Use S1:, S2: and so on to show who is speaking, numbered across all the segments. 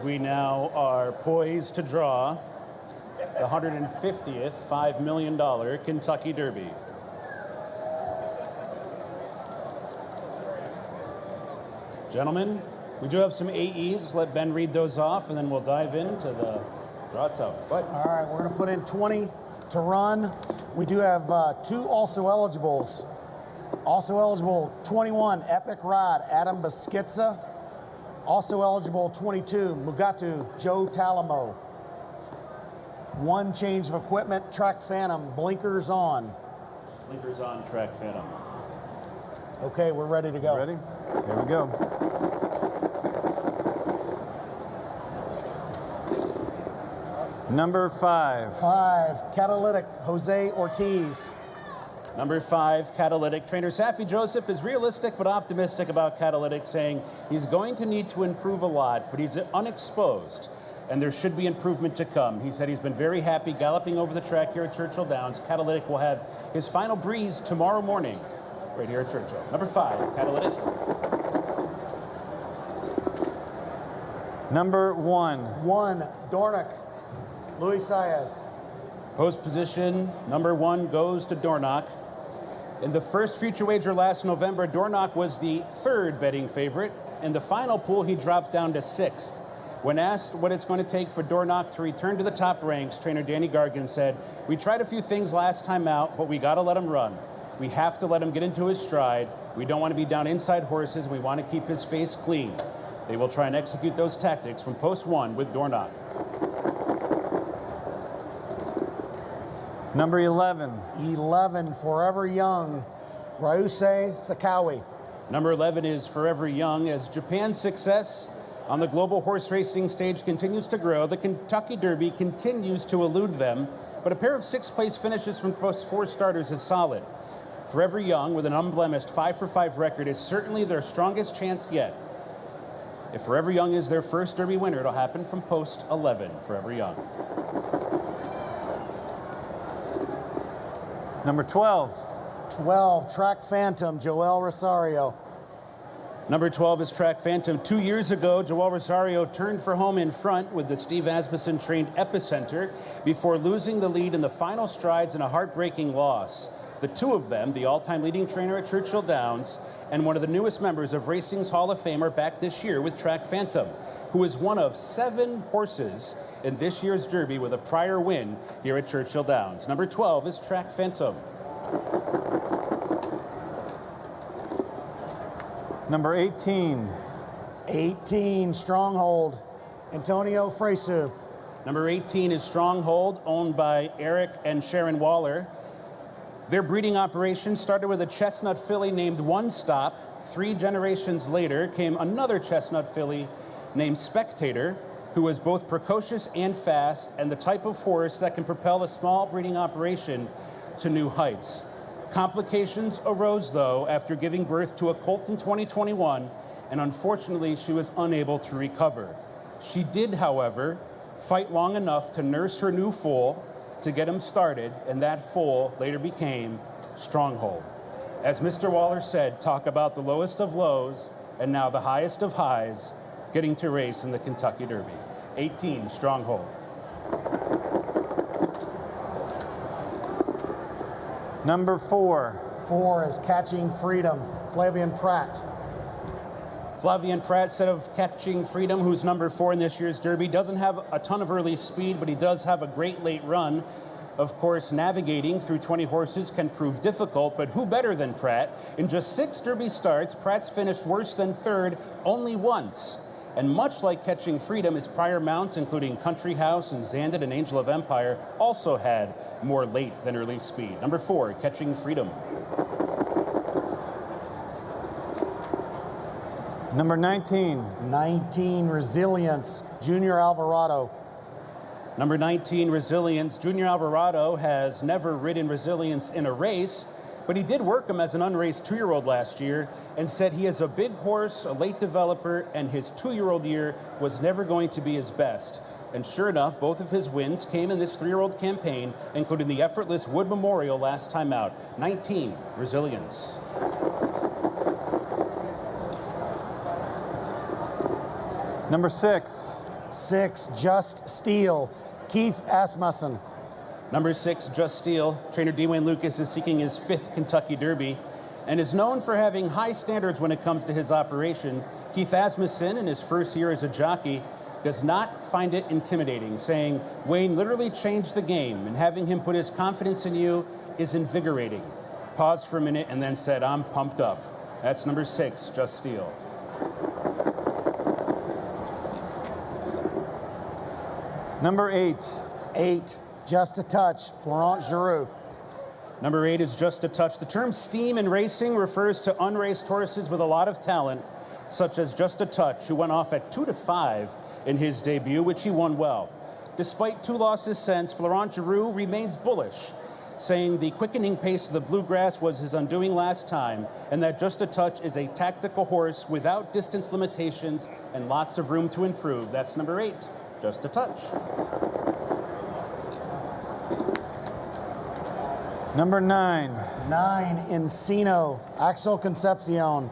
S1: We now are poised to draw the 150th $5 million Kentucky Derby. Gentlemen, we do have some AEs. Let Ben read those off, and then we'll dive into the draw itself.
S2: All right, we're going to put in 20 to run. We do have two also eligibles. Also eligible 21, Epic Ride, Adam Beschizza. Also eligible 22, Mugatu, Joe Talamo. One change of equipment, Track Phantom, blinkers on.
S1: Blinkers on, Track Phantom.
S2: Okay, we're ready to go.
S3: Ready? Here we go. Number 5.
S2: 5, Catalytic, Jose Ortiz.
S1: Number 5, Catalytic. Trainer Safi Joseph is realistic but optimistic about Catalytic, saying he's going to need to improve a lot, but he's unexposed, and there should be improvement to come. He said he's been very happy galloping over the track here at Churchill Downs. Catalytic will have his final breeze tomorrow morning, right here at Churchill. Number 5, Catalytic.
S3: Number 1.
S2: 1, Dornock, Luis Saez.
S1: Post position, number 1 goes to Dornock. In the first future wager last November, Dornock was the 3rd betting favorite. In the final pool, he dropped down to 6th. When asked what it's going to take for Dornock to return to the top ranks, trainer Danny Gargan said, "We tried a few things last time out, but we got to let him run. We have to let him get into his stride. We don't want to be down inside horses. We want to keep his face clean." They will try and execute those tactics from post 1 with Dornock.
S3: Number 11.
S2: 11, Forever Young, Ryusei Sakawi.
S1: Number 11 is Forever Young. As Japan's success on the global horse racing stage continues to grow, the Kentucky Derby continues to elude them, but a pair of 6th-place finishes from first 4 starters is solid. Forever Young, with an unblemished 5-for-5 record, is certainly their strongest chance yet. If Forever Young is their first Derby winner, it'll happen from post 11, Forever Young.
S3: Number 12.
S2: 12, Track Phantom, Joel Rosario.
S1: Number 12 is Track Phantom. 2 years ago, Joel Rosario turned for home in front with the Steve Asmussen-trained Epicenter before losing the lead in the final strides in a heartbreaking loss. The two of them, the all-time leading trainer at Churchill Downs and one of the newest members of Racing's Hall of Fame, are back this year with Track Phantom, who is one of 7 horses in this year's Derby with a prior win here at Churchill Downs. Number 12 is Track Phantom.
S3: Number 18.
S2: 18, Stronghold, Antonio Fresu.
S1: Number 18 is Stronghold, owned by Eric and Sharon Waller. Their breeding operation started with a chestnut filly named One Stop. 3 generations later came another chestnut filly named Spectator, who was both precocious and fast, and the type of horse that can propel a small breeding operation to new heights. Complications arose, though, after giving birth to a colt in 2021, and unfortunately, she was unable to recover. She did, however, fight long enough to nurse her new foal to get him started, and that foal later became Stronghold. As Mr. Waller said, talk about the lowest of lows and now the highest of highs, getting to race in the Kentucky Derby. 18, Stronghold.
S3: Number 4.
S2: 4 is Catching Freedom, Flavian Pratt.
S1: Flavian Pratt, said of Catching Freedom, who's number 4 in this year's Derby, doesn't have a ton of early speed, but he does have a great late run. Of course, navigating through 20 horses can prove difficult, but who better than Pratt? In just 6 Derby starts, Pratt's finished worse than 3rd only once. And much like Catching Freedom, his prior mounts, including Country House and Zandit and Angel of Empire, also had more late than early speed. Number 4, Catching Freedom.
S3: Number 19.
S2: 19, Resilience, Junior Alvarado.
S1: Number 19, Resilience. Junior Alvarado has never ridden Resilience in a race, but he did work him as an unraced 2-year-old last year and said he is a big horse, a late developer, and his 2-year-old year was never going to be his best. And sure enough, both of his wins came in this 3-year-old campaign, including the effortless Wood Memorial last time out. 19, Resilience.
S3: Number 6.
S2: 6, Just Steel, Keith Asmussen.
S1: Number 6, Just Steel. Trainer Dwayne Lucas is seeking his 5th Kentucky Derby and is known for having high standards when it comes to his operation. Keith Asmussen, in his first year as a jockey, does not find it intimidating, saying, "Wayne literally changed the game, and having him put his confidence in you is invigorating." Paused for a minute and then said, "I'm pumped up." That's number 6, Just Steel.
S3: Number 8.
S2: 8, Just a Touch, Florent Giroux.
S1: Number 8 is Just a Touch. The term steam in racing refers to unraced horses with a lot of talent, such as Just a Touch, who went off at 2-5 in his debut, which he won well. Despite 2 losses since, Florent Giroux remains bullish, saying the quickening pace of the Bluegrass was his undoing last time, and that Just a Touch is a tactical horse without distance limitations and lots of room to improve. That's number 8, Just a Touch.
S3: Number 9.
S2: 9, Encino, Axel Concepcion.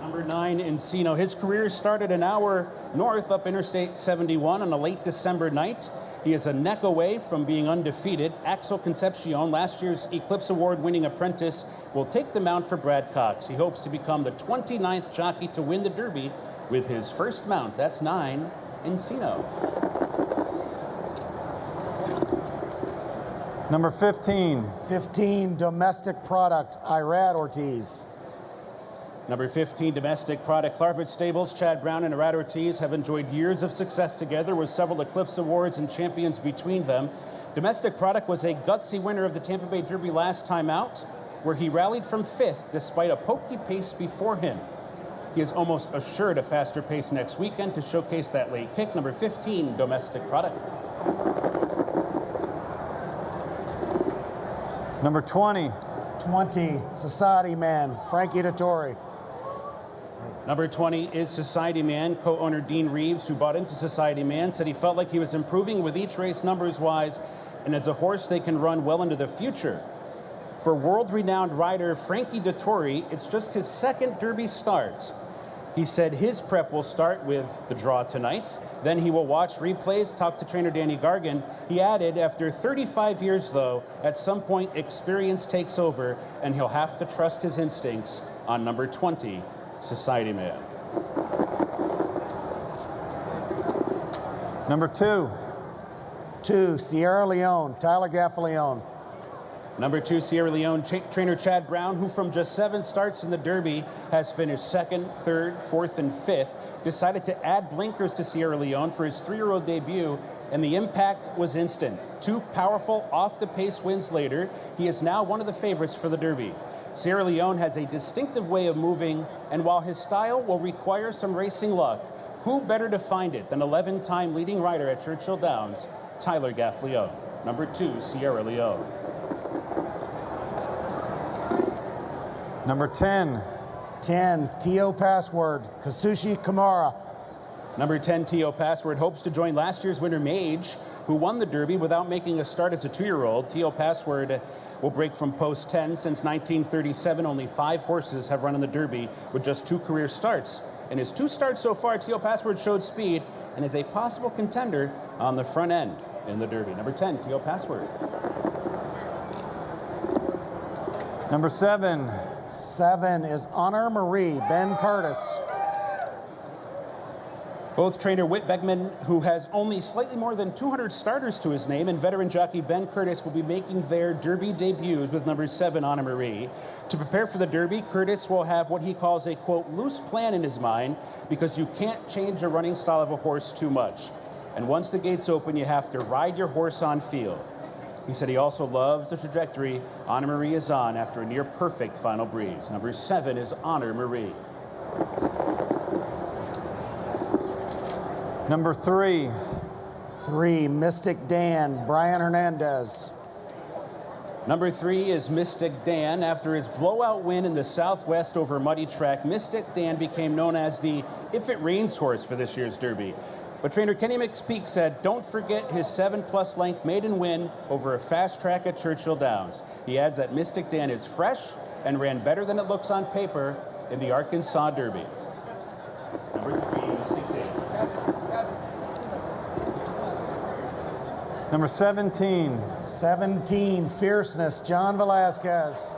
S1: Number 9, Encino. His career started an hour north up Interstate 71 on a late December night. He is a neck away from being undefeated. Axel Concepcion, last year's Eclipse Award-winning apprentice, will take the mount for Brad Cox. He hopes to become the 29th jockey to win the Derby with his first mount. That's 9, Encino.
S3: Number 15.
S2: 15, Domestic Product, Irad Ortiz.
S1: Number 15, Domestic Product. Clarvett Stables, Chad Brown and Irad Ortiz have enjoyed years of success together with several Eclipse Awards and champions between them. Domestic Product was a gutsy winner of the Tampa Bay Derby last time out, where he rallied from 5th despite a pokey pace before him. He is almost assured a faster pace next weekend to showcase that late kick. Number 15, Domestic Product.
S3: Number 20.
S2: 20, Society Man, Frankie Dettori.
S1: Number 20 is Society Man. Co-owner Dean Reeves, who bought into Society Man, said he felt like he was improving with each race numbers-wise, and as a horse they can run well into the future. For world-renowned rider Frankie Dettori, it's just his 2nd Derby start. He said his prep will start with the draw tonight. Then he will watch replays, talk to trainer Danny Gargan. He added, after 35 years, though, at some point experience takes over, and he'll have to trust his instincts on number 20, Society Man.
S3: Number 2.
S2: 2, Sierra Leone, Tyler Gaffalione.
S1: Number 2, Sierra Leone. Trainer Chad Brown, who from just 7 starts in the Derby has finished 2nd, 3rd, 4th, and 5th, decided to add blinkers to Sierra Leone for his 3-year-old debut, and the impact was instant. 2 powerful off-the-pace wins later, he is now one of the favorites for the Derby. Sierra Leone has a distinctive way of moving, and while his style will require some racing luck, who better to find it than 11-time leading rider at Churchill Downs, Tyler Gaffalione. Number 2, Sierra Leone.
S3: Number 10.
S2: 10, T.O. Password, Kushi Kamara.
S1: Number 10, T.O. Password, hopes to join last year's winner Mage, who won the Derby without making a start as a 2-year-old. T.O. Password will break from post 10. Since 1937, only 5 horses have run in the Derby with just 2 career starts. In his 2 starts so far, T.O. Password showed speed and is a possible contender on the front end in the Derby. Number 10, T.O. Password.
S3: Number 7.
S2: 7 is Honor Marie, Ben Curtis.
S1: Both trainer Whit Beckman, who has only slightly more than 200 starters to his name, and veteran jockey Ben Curtis will be making their Derby debuts with number 7, Honor Marie. To prepare for the Derby, Curtis will have what he calls a, quote, loose plan in his mind, because you can't change the running style of a horse too much. And once the gates open, you have to ride your horse on field. He said he also loves the trajectory Honor Marie is on after a near-perfect final breeze. Number 7 is Honor Marie.
S3: Number 3.
S2: 3, Mystic Dan, Brian Hernandez.
S1: Number 3 is Mystic Dan. After his blowout win in the Southwest over muddy track, Mystic Dan became known as the If It Rains horse for this year's Derby. But trainer Kenny McPeak said, don't forget his 7+ length maiden win over a fast track at Churchill Downs. He adds that Mystic Dan is fresh and ran better than it looks on paper in the Arkansas Derby. Number 3, Mystic Dan.
S3: Number 17.
S2: 17, Fierceness, John Velasquez.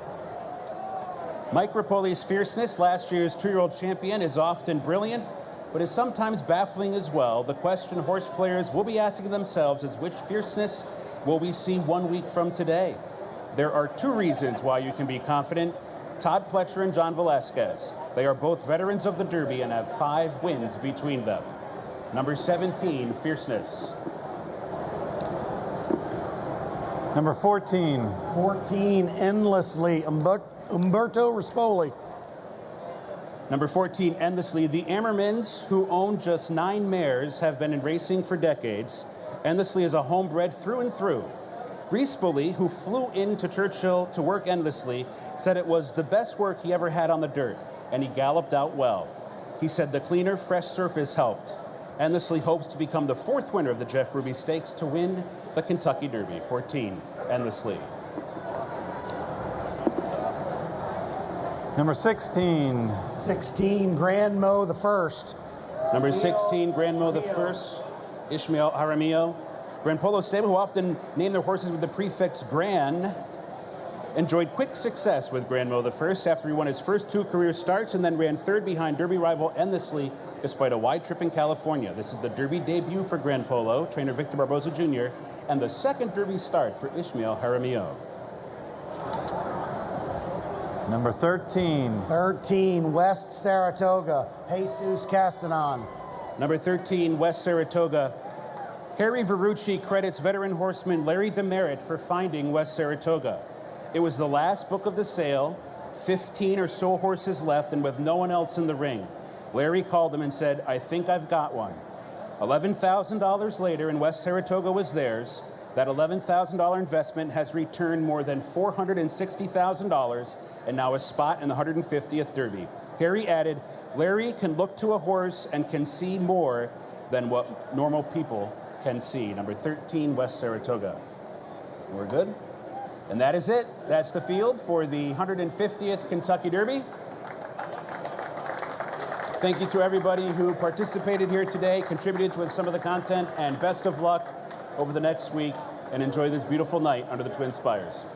S1: Mike Rapoli's Fierceness, last year's 2-year-old champion, is often brilliant, but is sometimes baffling as well. The question horse players will be asking themselves is which Fierceness will we see 1 week from today? There are 2 reasons why you can be confident. Todd Pletcher and John Velasquez. They are both veterans of the Derby and have 5 wins between them. Number 17, Fierceness.
S3: Number 14.
S2: 14, Endlessly, Umberto Rispoli.
S1: Number 14, Endlessly. The Ammermans, who own just 9 mares, have been in racing for decades. Endlessly is a homebred through and through. Rispoli, who flew into Churchill to work endlessly, said it was the best work he ever had on the dirt, and he galloped out well. He said the cleaner, fresh surface helped. Endlessly hopes to become the 4th winner of the Jeff Ruby Stakes to win the Kentucky Derby. 14, Endlessly.
S3: Number 16.
S2: 16, Grand Mo the First.
S1: Number 16, Grand Mo the First, Ishmael Jaramillo. Grand Polo Stable, who often name their horses with the prefix Gran, enjoyed quick success with Grand Mo the First after he won his first 2 career starts and then ran 3rd behind Derby rival Endlessly despite a wide trip in California. This is the Derby debut for Grand Polo, trainer Victor Barboza Jr., and the 2nd Derby start for Ishmael Jaramillo.
S3: Number 13.
S2: 13, West Saratoga, Jesus Castanon.
S1: Number 13, West Saratoga. Harry Verrucci credits veteran horseman Larry Demerit for finding West Saratoga. It was the last book of the sale, 15 or so horses left, and with no one else in the ring. Larry called them and said, I think I've got one. $11,000 later, and West Saratoga was theirs. That $11,000 investment has returned more than $460,000 and now a spot in the 150th Derby. Harry added, Larry can look to a horse and can see more than what normal people can see. Number 13, West Saratoga. We're good? And that is it. That's the field for the 150th Kentucky Derby. Thank you to everybody who participated here today, contributed to some of the content, and best of luck over the next week, and enjoy this beautiful night under the Twin Spires.